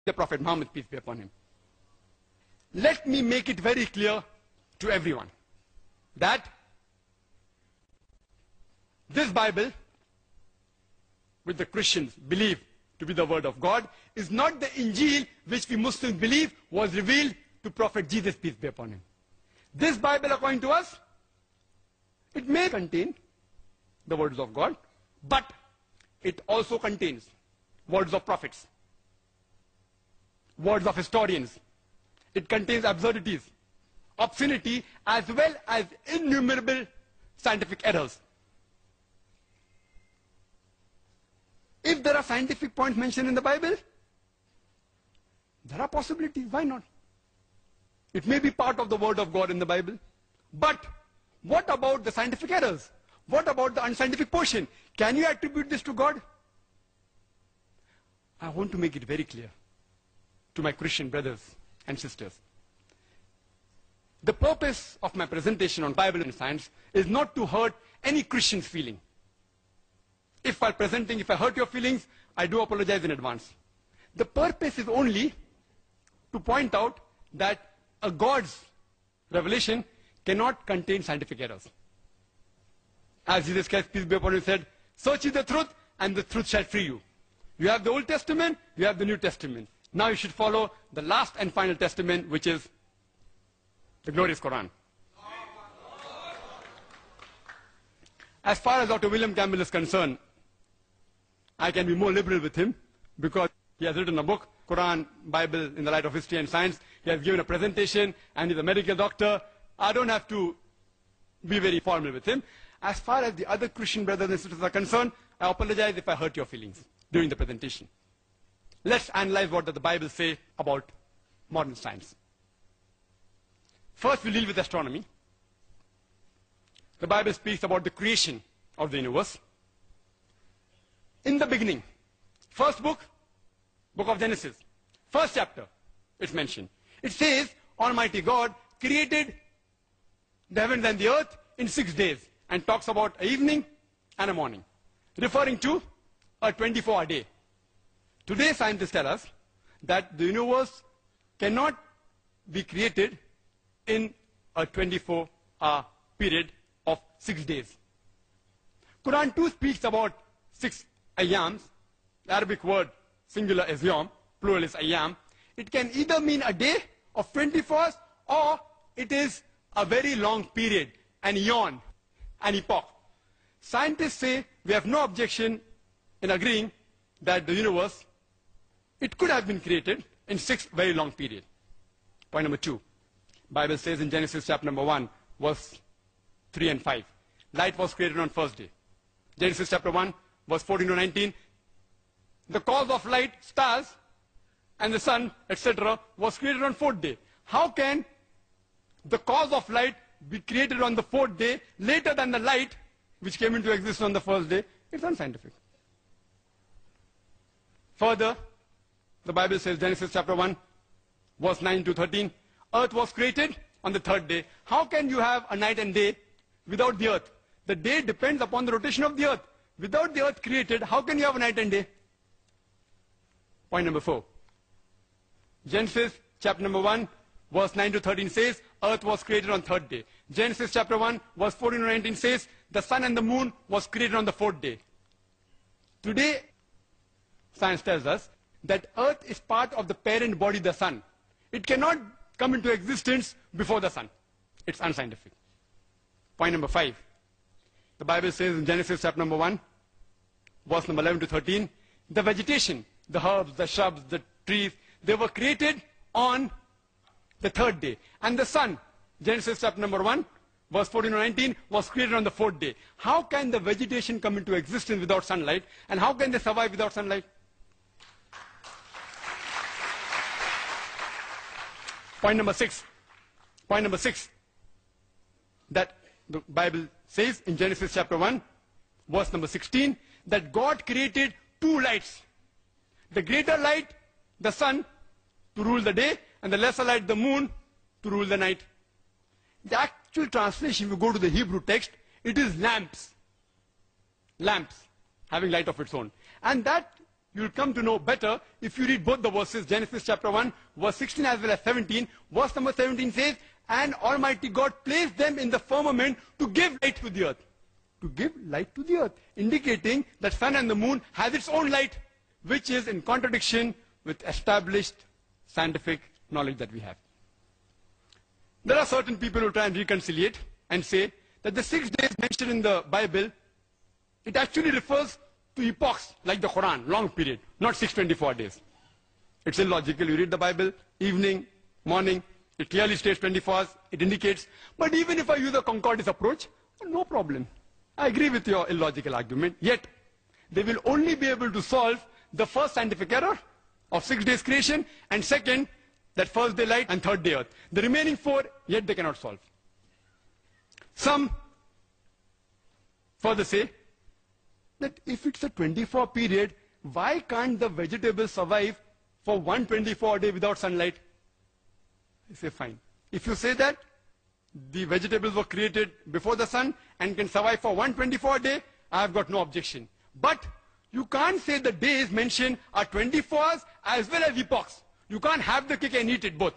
the Prophet Muhammad, peace be upon him. Let me make it very clear to everyone that this Bible, which the Christians believe to be the word of God, is not the Injil which we Muslims believe was revealed to Prophet Jesus, peace be upon him. This Bible, according to us, it may contain the words of God, but it also contains words of prophets, words of historians. It contains absurdities, obscenity, as well as innumerable scientific errors. If there are scientific points mentioned in the Bible, there are possibilities. Why not? It may be part of the word of God in the Bible. But what about the scientific errors? What about the unscientific portion? Can you attribute this to God? I want to make it very clear to my Christian brothers and sisters. The purpose of my presentation on Bible and science is not to hurt any Christian's feeling. If while presenting, if I hurt your feelings, I do apologize in advance. The purpose is only to point out that a God's revelation cannot contain scientific errors. As Jesus Christ, peace be upon him, said, search ye the truth, and the truth shall free you. You have the Old Testament, you have the New Testament. Now you should follow the last and final testament, which is the glorious Quran. As far as Dr. William Campbell is concerned, I can be more liberal with him because he has written a book, Quran, Bible in the Light of History and Science. He has given a presentation and he's a medical doctor. I don't have to be very formal with him. As far as the other Christian brothers and sisters are concerned, I apologize if I hurt your feelings during the presentation. Let's analyze what does the Bible say about modern science. First, we'll deal with astronomy. The Bible speaks about the creation of the universe. In the beginning, first book of Genesis, first chapter, it's mentioned. It says, Almighty God created the heavens and the earth in 6 days and talks about an evening and a morning, referring to a 24-hour day. Today, scientists tell us that the universe cannot be created in a 24-hour period of 6 days. Quran 2 speaks about 6 ayyams, the Arabic word singular is yom, plural is ayyam. It can either mean a day of 24 hours or it is a very long period, an eon, an epoch. Scientists say we have no objection in agreeing that the universe, it could have been created in 6 very long periods. Point number 2. Bible says in Genesis chapter number 1, verse 3 and 5. Light was created on first day. Genesis chapter 1, verse 14 to 19. The cause of light, stars, and the sun, etc., was created on 4th day. How can the cause of light be created on the 4th day later than the light which came into existence on the first day? It's unscientific. Further, the Bible says, Genesis chapter 1, verse 9 to 13, earth was created on the 3rd day. How can you have a night and day without the earth? The day depends upon the rotation of the earth. Without the earth created, how can you have a night and day? Point number 4. Genesis chapter number 1, verse 9 to 13 says, earth was created on 3rd day. Genesis chapter 1, verse 14 to 19 says, the sun and the moon was created on the 4th day. Today, science tells us that earth is part of the parent body, the sun. It cannot come into existence before the sun. It's unscientific. Point number 5. The Bible says in Genesis chapter number 1, verse number 11 to 13, the vegetation, the herbs, the shrubs, the trees, they were created on the 3rd day. And the sun, Genesis chapter number 1, verse 14 to 19, was created on the 4th day. How can the vegetation come into existence without sunlight? And how can they survive without sunlight? Point number 6. Point number 6. That the Bible says in Genesis chapter 1, verse number 16, that God created 2 lights. The greater light, the sun, to rule the day, and the lesser light, the moon, to rule the night. The actual translation, if you go to the Hebrew text, it is lamps. Lamps, having light of its own. And that you'll come to know better if you read both the verses, Genesis chapter 1, verse 16 as well as 17. Verse number 17 says, and Almighty God placed them in the firmament to give light to the earth. To give light to the earth, indicating that sun and the moon has its own light, which is in contradiction with established scientific knowledge that we have. There are certain people who try and reconciliate and say that the 6 days mentioned in the Bible, it actually refers to epochs like the Quran, long period, not 624 days. It's illogical. You read the Bible, evening, morning, it clearly states 24 hours, it indicates. But even if I use a concordance approach, no problem. I agree with your illogical argument, yet they will only be able to solve the first scientific error of 6 days creation, and second, that first day light, and third day earth. The remaining 4, yet they cannot solve. Some further say that if it's a 24 period, why can't the vegetables survive for 124 day without sunlight? I say fine. If you say that the vegetables were created before the sun and can survive for 124 day, I have got no objection. But you can't say the days mentioned are 24 hours as well as epochs. You can't have the cake and eat it both.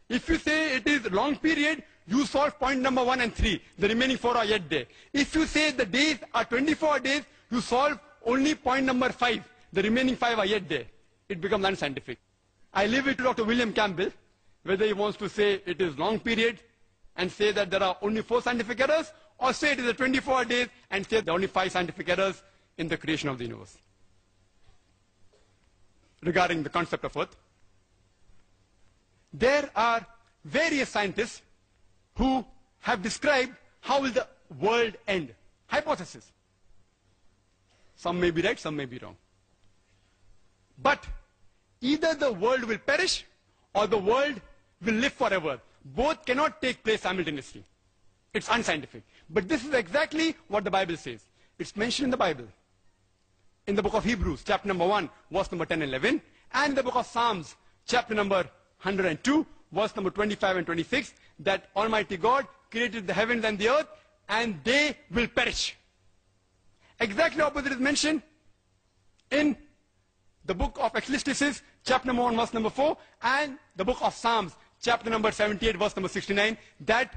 If you say it is long period, you solve point number 1 and 3. The remaining 4 are yet there. If you say the days are 24 days, you solve only point number 5. The remaining 5 are yet there. It becomes unscientific. I leave it to Dr. William Campbell, whether he wants to say it is long period and say that there are only 4 scientific errors, or say it is a 24 days and say there are only 5 scientific errors in the creation of the universe. Regarding the concept of earth, there are various scientists who have described how will the world end. Hypothesis. Some may be right, some may be wrong. But either the world will perish or the world will live forever. Both cannot take place simultaneously. It's unscientific. But this is exactly what the Bible says. It's mentioned in the Bible. In the book of Hebrews, chapter number 1, verse number 10 and 11. And in the book of Psalms, chapter number 102, verse number 25 and 26, that Almighty God created the heavens and the earth, and they will perish. Exactly opposite is mentioned in the book of Ecclesiastes, chapter number 1, verse number 4, and the book of Psalms, chapter number 78, verse number 69, that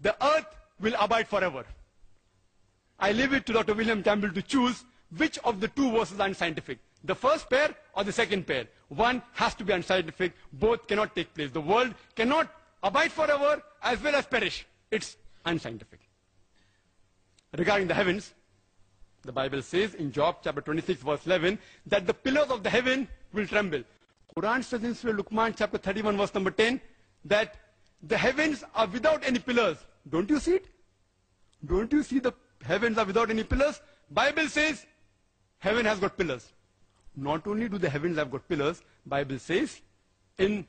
the earth will abide forever. I leave it to Dr. William Campbell to choose which of the 2 verses are unscientific. The first pair or the second pair. One has to be unscientific. Both cannot take place. The world cannot abide forever as well as perish. It's unscientific. Regarding the heavens, the Bible says in Job chapter 26 verse 11 that the pillars of the heaven will tremble. Quran says in Surah Luqman chapter 31 verse number 10 that the heavens are without any pillars. Don't you see it? Don't you see the heavens are without any pillars? Bible says heaven has got pillars. Not only do the heavens have got pillars, Bible says in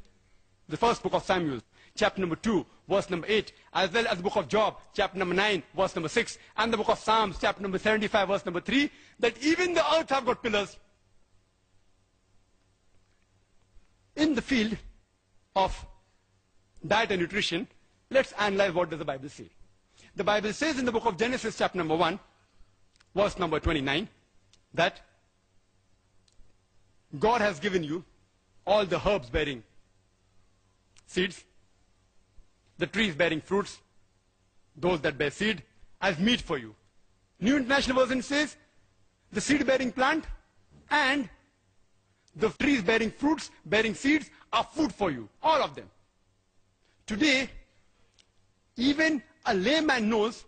the first book of Samuel, chapter number 2, verse number 8, as well as the book of Job, chapter number 9, verse number 6, and the book of Psalms, chapter number 75, verse number 3, that even the earth have got pillars. In the field of diet and nutrition, let's analyze what does the Bible say. The Bible says in the book of Genesis, chapter number 1, verse number 29, that God has given you all the herbs bearing seeds, the trees bearing fruits, those that bear seed, as meat for you. New International Version says the seed bearing plant and the trees bearing fruits, bearing seeds are food for you, all of them. Today, even a layman knows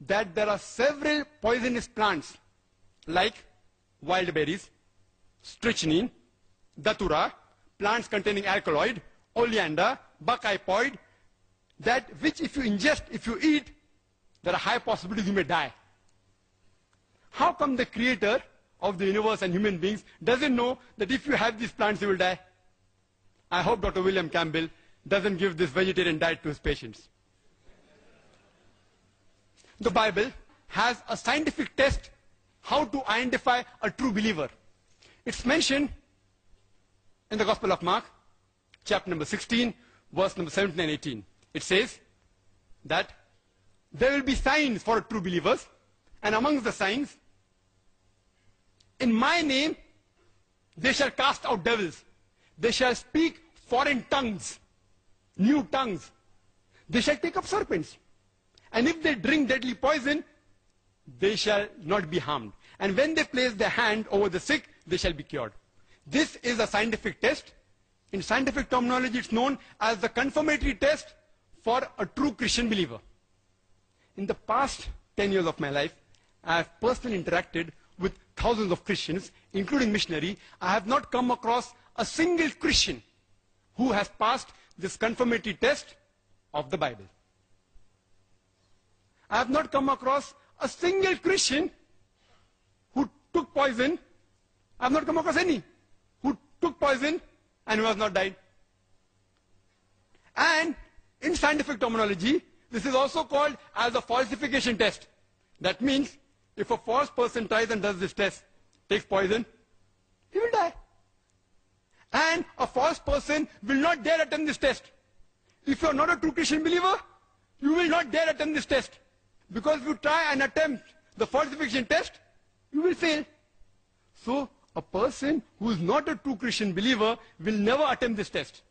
that there are several poisonous plants like wild berries, strychnine, datura, plants containing alkaloid, oleander, buckeye pod, that which if you ingest, if you eat, there are high possibilities you may die. How come the creator of the universe and human beings doesn't know that if you have these plants you will die? I hope Dr. William Campbell doesn't give this vegetarian diet to his patients. The Bible has a scientific test how to identify a true believer. It's mentioned in the Gospel of Mark, chapter number 16, verse number 17 and 18. It says that there will be signs for true believers, and amongst the signs, in my name They shall cast out devils. They shall speak foreign tongues, new tongues. They shall take up serpents. And if they drink deadly poison, they shall not be harmed. And when they place their hand over the sick, they shall be cured. This is a scientific test. In scientific terminology, it's known as the confirmatory test for a true Christian believer. In the past 10 years of my life, I have personally interacted with thousands of Christians, including missionaries. I have not come across a single Christian who has passed this confirmatory test of the Bible. I have not come across a single Christian who took poison. I have not come across any who took poison and who has not died. And in scientific terminology, this is also called as a falsification test. That means if a false person tries and does this test, takes poison, he will die. And a false person will not dare attempt this test. If you are not a true Christian believer, you will not dare attempt this test. Because if you try and attempt the falsification test, you will fail. So, a person who is not a true Christian believer will never attempt this test.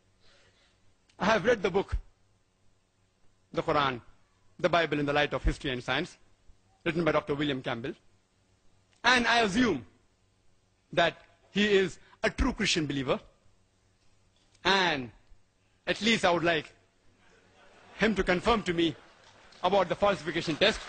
I have read the book, the Quran, the Bible in the light of history and science, written by Dr. William Campbell. And I assume that he is a true Christian believer. And at least I would like him to confirm to me about the falsification test.